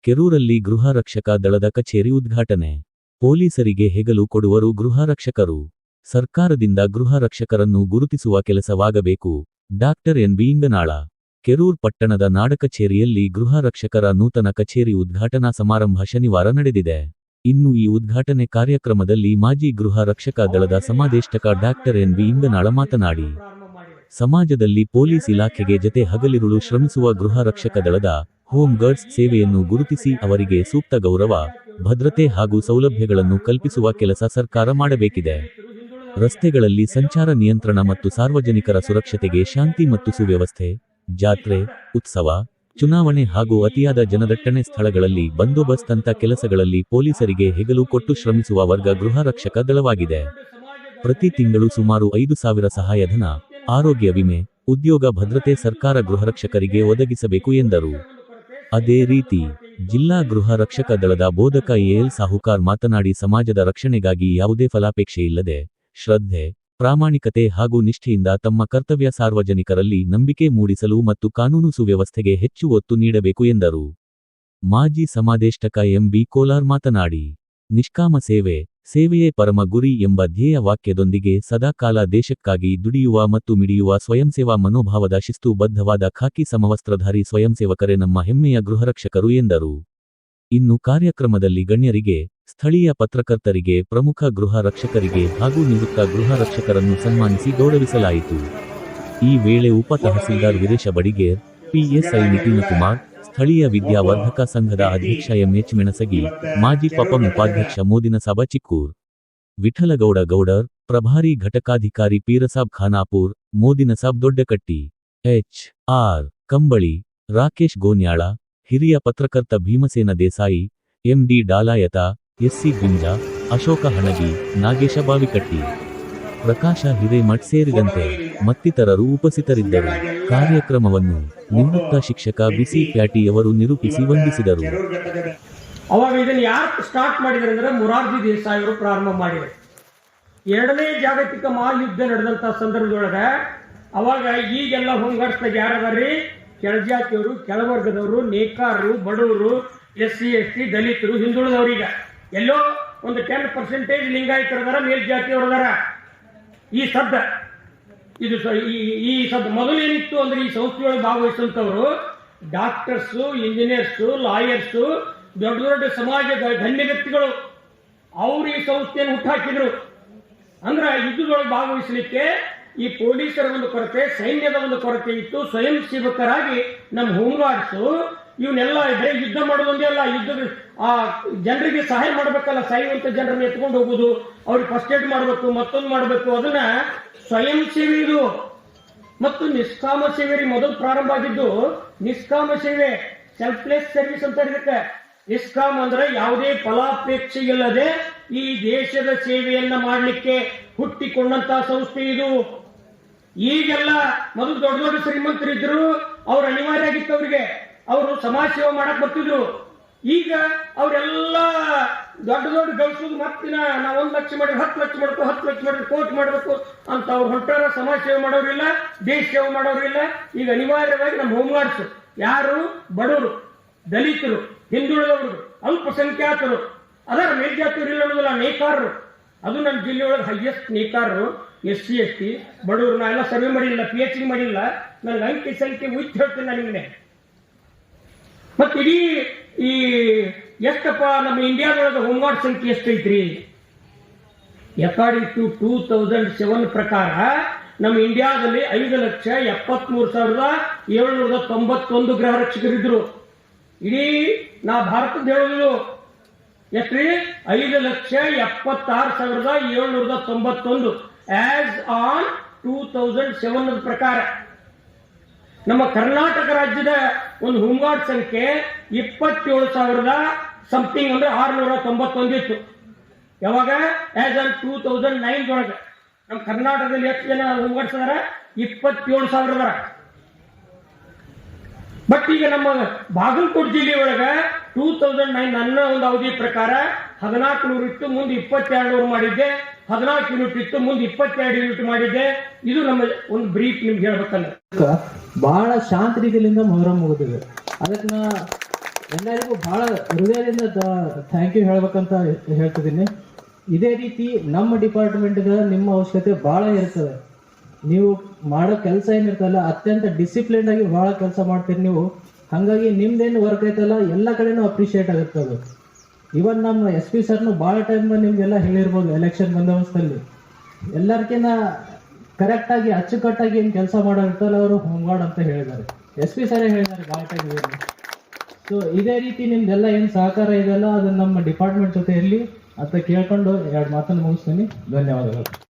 ಕೆರೂರಲ್ಲಿ ಗೃಹರಕ್ಷಕ ದಳದ ಕಚೇರಿ ಉದ್ಘಾಟನೆ. ಪೊಲೀಸರಿಗೆ ಹೆಗಲು ಕೊಡುವರು ಗೃಹರಕ್ಷಕರು. ಸರ್ಕಾರದಿಂದ ಗೃಹರಕ್ಷಕರನ್ನು ಗುರುತಿಸುವ ಕೆಲಸವಾಗಬೇಕು. ಡಾಕ್ಟರ್ ಎನ್.ಬಿ. ಇಂಗನಾಳ. ಕೆರೂರ್ ಪಟ್ಟಣದ ನಾಡಕಚೇರಿಯಲ್ಲಿ ಗೃಹರಕ್ಷಕರ ನೂತನ ಕಚೇರಿ ಉದ್ಘಾಟನಾ ಸಮಾರಂಭ ಶನಿವಾರ ನಡೆದಿದೆ. ಇನ್ನು ಈ ಉದ್ಘಾಟನೆ ಕಾರ್ಯಕ್ರಮದಲ್ಲಿ ಮಾಜಿ ಗೃಹ ರಕ್ಷಕ ದಳದ ಸಮಾದೇಷ್ಟಕ ಡಾಕ್ಟರ್ ಎನ್.ಬಿ. ಇಂಗನಾಳ ಮಾತನಾಡಿ, ಸಮಾಜದಲ್ಲಿ ಪೊಲೀಸ್ ಇಲಾಖೆಗೆ ಜತೆ ಹಗಲಿರುಳು ಶ್ರಮಿಸುವ ಗೃಹ ರಕ್ಷಕ ದಳದ ಹೋಮ್ ಗಾರ್ಡ್ಸ್ ಸೇವೆಯನ್ನು ಗುರುತಿಸಿ ಅವರಿಗೆ ಸೂಕ್ತ ಗೌರವ, ಭದ್ರತೆ ಹಾಗೂ ಸೌಲಭ್ಯಗಳನ್ನು ಕಲ್ಪಿಸುವ ಕೆಲಸ ಸರ್ಕಾರ ಮಾಡಬೇಕಿದೆ. ರಸ್ತೆಗಳಲ್ಲಿ ಸಂಚಾರ ನಿಯಂತ್ರಣ ಮತ್ತು ಸಾರ್ವಜನಿಕರ ಸುರಕ್ಷತೆಗೆ ಶಾಂತಿ ಮತ್ತು ಸುವ್ಯವಸ್ಥೆ, ಜಾತ್ರೆ, ಉತ್ಸವ, ಚುನಾವಣೆ ಹಾಗೂ ಅತಿಯಾದ ಜನದಟ್ಟಣೆ ಸ್ಥಳಗಳಲ್ಲಿ ಬಂದೋಬಸ್ತ್ ಅಂತ ಕೆಲಸಗಳಲ್ಲಿ ಪೊಲೀಸರಿಗೆ ಹೆಗಲು ಕೊಟ್ಟು ಶ್ರಮಿಸುವ ವರ್ಗ ಗೃಹ ರಕ್ಷಕ ದಳವಾಗಿದೆ. ಪ್ರತಿ ತಿಂಗಳು ಸುಮಾರು 5,000 ಸಹಾಯಧನ, ಆರೋಗ್ಯ ವಿಮೆ, ಉದ್ಯೋಗ ಭದ್ರತೆ ಸರ್ಕಾರ ಗೃಹರಕ್ಷಕರಿಗೆ ಒದಗಿಸಬೇಕು ಎಂದರು. ಅದೇ ರೀತಿ ಜಿಲ್ಲಾ ಗೃಹ ರಕ್ಷಕ ದಳದ ಬೋಧಕ ಎ.ಎಲ್. ಸಾಹುಕಾರ್ ಮಾತನಾಡಿ, ಸಮಾಜದ ರಕ್ಷಣೆಗಾಗಿ ಯಾವುದೇ ಫಲಾಪೇಕ್ಷೆ ಇಲ್ಲದೆ ಶ್ರದ್ಧೆ, ಪ್ರಾಮಾಣಿಕತೆ ಹಾಗೂ ನಿಷ್ಠೆಯಿಂದ ತಮ್ಮ ಕರ್ತವ್ಯ ಸಾರ್ವಜನಿಕರಲ್ಲಿ ನಂಬಿಕೆ ಮೂಡಿಸಲು ಮತ್ತು ಕಾನೂನು ಸುವ್ಯವಸ್ಥೆಗೆ ಹೆಚ್ಚು ಒತ್ತು ನೀಡಬೇಕು ಎಂದರು. ಮಾಜಿ ಸಮಾದೇಷ್ಟಕ ಎಂ.ಬಿ. ಕೋಲಾರ್ ಮಾತನಾಡಿ, ನಿಷ್ಕಾಮ ಸೇವೆ, ಸೇವೆಯೇ ಪರಮ ಗುರಿ ಎಂಬ ಧ್ಯೇಯ ವಾಕ್ಯದೊಂದಿಗೆ ಸದಾಕಾಲ ದೇಶಕ್ಕಾಗಿ ದುಡಿಯುವ ಮತ್ತು ಮಿಡಿಯುವ ಸ್ವಯಂಸೇವಾ ಮನೋಭಾವದ ಶಿಸ್ತುಬದ್ಧವಾದ ಖಾಕಿ ಸಮವಸ್ತ್ರಧಾರಿ ಸ್ವಯಂಸೇವಕರೇ ನಮ್ಮ ಹೆಮ್ಮೆಯ ಗೃಹರಕ್ಷಕರು ಎಂದರು. ಇನ್ನು ಕಾರ್ಯಕ್ರಮದಲ್ಲಿ ಗಣ್ಯರಿಗೆ, ಸ್ಥಳೀಯ ಪತ್ರಕರ್ತರಿಗೆ, ಪ್ರಮುಖ ಗೃಹ ರಕ್ಷಕರಿಗೆ ಹಾಗೂ ನಿವೃತ್ತ ಗೃಹ ರಕ್ಷಕರನ್ನು ಸನ್ಮಾನಿಸಿ ಗೌರವಿಸಲಾಯಿತು. ಈ ವೇಳೆ ಉಪ ತಹಸೀಲ್ದಾರ್ ವೀರೇಶ ಬಡಿಗೇರ್, ಪಿಎಸ್ಐ ನಿತಿನ್ ಕುಮಾರ್, ಸ್ಥಳೀಯ ವಿದ್ಯಾವರ್ಧಕ ಸಂಘದ ಅಧ್ಯಕ್ಷ ಎಂ.ಎಚ್. ಮೆಣಸಗಿ, ಮಾಜಿ ಪಪಂ ಉಪಾಧ್ಯಕ್ಷ ಮೋದಿನಸಾಬ ಚಿಕ್ಕೂರ್, ವಿಠಲಗೌಡ ಗೌಡರ್, ಪ್ರಭಾರಿ ಘಟಕಾಧಿಕಾರಿ ಪೀರಸಾಬ್ ಖಾನಾಪುರ್, ಮೋದಿನಸಾಬ್ ದೊಡ್ಡಕಟ್ಟಿ, ಎಚ್.ಆರ್. ಕಂಬಳಿ, ರಾಕೇಶ್ ಗೋನ್ಯಾಳ, ಹಿರಿಯ ಪತ್ರಕರ್ತ ಭೀಮಸೇನ ದೇಸಾಯಿ, ಎಂ.ಡಿ. ಡಾಲಾಯತ, ಎಸ್.ಸಿ. ಗುಂಜ, ಅಶೋಕ ಹಣಗಿ, ನಾಗೇಶ ಬಾವಿಕಟ್ಟಿ, ಪ್ರಕಾಶ ಹಿರೇಮಠ್ ಸೇರಿದಂತೆ ಮತ್ತಿತರರು ಉಪಸ್ಥಿತರಿದ್ದರು. ಕಾರ್ಯಕ್ರಮವನ್ನು ನಿವೃತ್ತ ಶಿಕ್ಷಕ ಬಿ.ಸಿ. ಪ್ಯಾಟಿಯವರು ನಿರೂಪಿಸಿ ವಂದಿಸಿದರು. ಅವಾಗ ಇದನ್ನು ಯಾರು ಸ್ಟಾರ್ಟ್ ಮಾಡಿದ್ರು ಅಂದ್ರೆ ಮೊರಾರ್ಜಿ ದೇಸಾಯಿ ಅವರು ಪ್ರಾರಂಭ ಮಾಡಿದರು. ಎರಡನೇ ಜಾಗತಿಕ ಮಹಾಯುದ್ಧ ನಡೆದಂತ ಸಂದರ್ಭದೊಳಗೆ ಅವಾಗ ಈಗೆಲ್ಲ ಹೋಮ್ಗಾರ್ಡ್ಸ್ನಾಗ ಯಾರದಾರ್ರಿ, ಕೆಳಜಾತಿಯವರು, ಕೆಳವರ್ಗದವರು, ನೇಕಾರರು, ಬಡವರು, ಎಸ್.ಸಿ. ಎಸ್.ಟಿ., ದಲಿತರು, ಹಿಂದುಳಿದವರೀಗ ಎಲ್ಲೋ ಒಂದು 10% ಲಿಂಗಾಯತರದಾರ, ಮೇಲ್ಜಾತಿಯವರದಾರ. ಈ ಸದ್ದ ಇದು ಈ ಸದ್ದ ಮೊದಲೇನಿತ್ತು ಅಂದ್ರೆ ಈ ಸಂಸ್ಥೆಯೊಳಗೆ ಭಾಗವಹಿಸುವಂತವರು ಡಾಕ್ಟರ್ಸು, ಇಂಜಿನಿಯರ್ಸು, ಲಾಯರ್ಸು, ದೊಡ್ಡ ದೊಡ್ಡ ಸಮಾಜ ಗಣ್ಯ ವ್ಯಕ್ತಿಗಳು. ಅವರು ಈ ಸಂಸ್ಥೆಯನ್ನು ಹುಟ್ಟಾಕಿದ್ರು. ಅಂದ್ರೆ ಯುದ್ಧದೊಳಗೆ ಭಾಗವಹಿಸಲಿಕ್ಕೆ ಈ ಪೊಲೀಸರ ಒಂದು ಕೊರತೆ, ಸೈನ್ಯದ ಒಂದು ಕೊರತೆ ಇತ್ತು. ಸ್ವಯಂ ಸೇವಕರಾಗಿ ನಮ್ಮ ಹೋಮ್ಗಾರ್ಡ್ಸು ಇವನ್ನೆಲ್ಲ ಬರೀ ಯುದ್ಧ ಮಾಡೋದೊಂದೇ ಅಲ್ಲ, ಯುದ್ಧದ ಆ ಜನರಿಗೆ ಸಹಾಯ ಮಾಡಬೇಕಲ್ಲ, ಸಾಯುವಂತ ಜನರನ್ನ ಎತ್ಕೊಂಡು ಹೋಗುದು, ಅವ್ರಿಗೆ ಫಸ್ಟ್ ಏಡ್ ಮಾಡಬೇಕು, ಮತ್ತೊಂದು ಮಾಡಬೇಕು. ಅದನ್ನ ಸ್ವಯಂ ಸೇವೆ ಇದು. ಮತ್ತು ನಿಷ್ಕಾಮ ಸೇವೆ ಮೊದಲು ಪ್ರಾರಂಭ ಆಗಿದ್ದು ನಿಷ್ಕಾಮ ಸೇವೆ, ಸೆಲ್ಫ್ಲೆಸ್ ಸರ್ವಿಸ್ ಅಂತ ಇದಕ್ಕೆ. ನಿಷ್ಕಾಮ ಅಂದ್ರೆ ಯಾವುದೇ ಫಲಾಪೇಕ್ಷೆ ಇಲ್ಲದೆ ಈ ದೇಶದ ಸೇವೆಯನ್ನ ಮಾಡಲಿಕ್ಕೆ ಹುಟ್ಟಿಕೊಂಡಂತಹ ಸಂಸ್ಥೆ ಇದು. ಈಗೆಲ್ಲ ಮೊದಲು ದೊಡ್ಡ ದೊಡ್ಡ ಶ್ರೀಮಂತರಿದ್ರು, ಅವ್ರು ಅನಿವಾರ್ಯ ಆಗಿತ್ತು, ಅವರಿಗೆ ಅವರು ಸಮಾಜ ಸೇವೆ ಮಾಡಕ್ ಬರ್ತಿದ್ರು. ಈಗ ಅವರೆಲ್ಲ ದೊಡ್ಡ ದೊಡ್ಡ ಗಳಿಸೋದು, ಮತ್ತಿನ ನಾವು 1 ಲಕ್ಷ ಮಾಡಿ 10 ಲಕ್ಷ ಮಾಡಬೇಕು, 10 ಲಕ್ಷ ಮಾಡಿ ಕೋಟಿ ಮಾಡಬೇಕು ಅಂತ ಅವ್ರು ಹೊಂಟಾರ. ಸಮಾಜ ಸೇವೆ ಮಾಡೋರಿಲ್ಲ, ದೇಶ ಸೇವೆ ಮಾಡೋರಿಲ್ಲ. ಈಗ ಅನಿವಾರ್ಯವಾಗಿ ನಮ್ಮ ಹೋಮ್ಗಾರ್ಡ್ಸ್ ಯಾರು, ಬಡವರು, ದಲಿತರು, ಹಿಂದುಳಿದವರು, ಅಲ್ಪಸಂಖ್ಯಾತರು ಅದರ ಮೇಲ್ಜಾತಿಯವರು ಇಲ್ಲ ಅನ್ನೋದಿಲ್ಲ, ನೇಕಾರರು. ಅದು ನಮ್ಮ ಜಿಲ್ಲೆಯೊಳಗೆ ಹೈಯೆಸ್ಟ್ ನೇಕಾರರು, ಎಸ್.ಸಿ. ಎಸ್.ಟಿ., ಬಡವರು. ನಾ ಎಲ್ಲ ಸರ್ವೆ ಮಾಡಿಲ್ಲ, PhD ಮಾಡಿಲ್ಲ, ನನಗೆ ಅಂಕಿ ಸಂಖ್ಯೆ ಉಚ್ಚ ಹೇಳ್ತೀನಿ ನಾನು ನಿಮಗೆ. ಮತ್ತೆ ಇಡೀ ಈ ಎಷ್ಟಪ್ಪ ನಮ್ಮ ಇಂಡಿಯಾದೊಳಗೆ ಹೋಮ್ಗಾರ್ಡ್ ಸಂಖ್ಯೆ ಎಷ್ಟೈತ್ರಿ? ಅಕಾರ್ಡಿಂಗ್ ಟು 2007 ಪ್ರಕಾರ ನಮ್ಮ ಇಂಡಿಯಾದಲ್ಲಿ 5,73,791 ಗೃಹ ರಕ್ಷಕರಿದ್ರು. ಇಡೀ ನಾ ಭಾರತದ ಹೇಳೋದು ಎಷ್ಟ್ರಿ? 5,76,791 ಆಸ್ ಆನ್ 2007 ಪ್ರಕಾರ. ನಮ್ಮ ಕರ್ನಾಟಕ ರಾಜ್ಯದ ಒಂದು ಹೋಮ್ಗಾರ್ಡ್ ಸಂಖ್ಯೆ 27,000 ಸಮಥಿಂಗ್ ಅಂದ್ರೆ 691 ಇತ್ತು. ಯಾವಾಗ? ಆಸ್ ಆನ್ 2009 ಒಳಗೆ ನಮ್ಮ ಕರ್ನಾಟಕದಲ್ಲಿ ಎಷ್ಟು ಜನ ಹೋಮ್ಗಾರ್ಡ್ಸ್ ಅದಾರ? 27,000 ಅದಾರ. ಬಟ್ ಈಗ ನಮ್ಮ ಬಾಗಲಕೋಟೆ ಜಿಲ್ಲೆಯೊಳಗ 2009 ನನ್ನ ಒಂದು ಅವಧಿ ಪ್ರಕಾರ 1400 ಇತ್ತು, ಮುಂದೆ 2200 ಮಾಡಿದ್ದೆ. 14 ಯೂನಿಟ್ ಇತ್ತು, ಮುಂದೆ 22 ಯೂನಿಟ್ ಮಾಡಿದ್ದೆ. ಇದು ನಮ್ಮ ಒಂದು ಬ್ರೀಫ್ ನಿಮ್ಗೆ ಹೇಳ್ಬೇಕಂದ್ರೆ ಬಹಳ ಶಾಂತ ರೀತಿಯಿಂದ ಮೊಹರಂ ಮುಗಿದಿದೆ. ಅದಕ್ಕೆ ಎಲ್ಲರಿಗೂ ಭಾಳ ಹೃದಯದಿಂದ ಥ್ಯಾಂಕ್ ಯು ಹೇಳ್ಬೇಕಂತ ಹೇಳ್ತಿದ್ದೀನಿ. ಇದೇ ರೀತಿ ನಮ್ಮ ಡಿಪಾರ್ಟ್ಮೆಂಟ್ಗೆ ನಿಮ್ಮ ಅವಶ್ಯಕತೆ ಭಾಳ ಇರ್ತದೆ. ನೀವು ಮಾಡೋ ಕೆಲಸ ಏನಿರ್ತಲ್ಲ ಅತ್ಯಂತ ಡಿಸಿಪ್ಲಿನ್ ಆಗಿ ಭಾಳ ಕೆಲಸ ಮಾಡ್ತೀರಿ ನೀವು. ಹಾಗಾಗಿ ನಿಮ್ದೇನು ವರ್ಕ್ ಐತಲ್ಲ ಎಲ್ಲ ಕಡೆನೂ ಅಪ್ರಿಷಿಯೇಟ್ ಆಗುತ್ತೆ ಅದು. ಇವನ್ ನಮ್ಮ SP ಸರ್ನು ಭಾಳ ಟೈಮ್ ನಿಮಗೆಲ್ಲ ಹೇಳಿರ್ಬೋದು ಎಲೆಕ್ಷನ್ ಬಂದೋಬಸ್ತಲ್ಲಿ ಎಲ್ಲರಿಗಿಂತ ಕರೆಕ್ಟಾಗಿ ಅಚ್ಚುಕಟ್ಟಾಗಿ ಏನು ಕೆಲಸ ಮಾಡೋರ್ತಲ್ಲ ಅವರು ಹೋಮ್ಗಾರ್ಡ್ ಅಂತ ಹೇಳಿದ್ದಾರೆ. SP ಸರೇ ಹೇಳಿದ್ದಾರೆ ಭಾಳ ಟೈಮ್. ಸೊ ಇದೇ ರೀತಿ ನಿಮ್ದೆಲ್ಲ ಏನು ಸಹಕಾರ ಇದೆಲ್ಲ ಅದು ನಮ್ಮ ಡಿಪಾರ್ಟ್ಮೆಂಟ್ ಜೊತೆ ಇರಲಿ ಅಂತ ಕೇಳ್ಕೊಂಡು 2 ಮಾತನ್ನು ಮುಗಿಸ್ತೀನಿ. ಧನ್ಯವಾದಗಳು.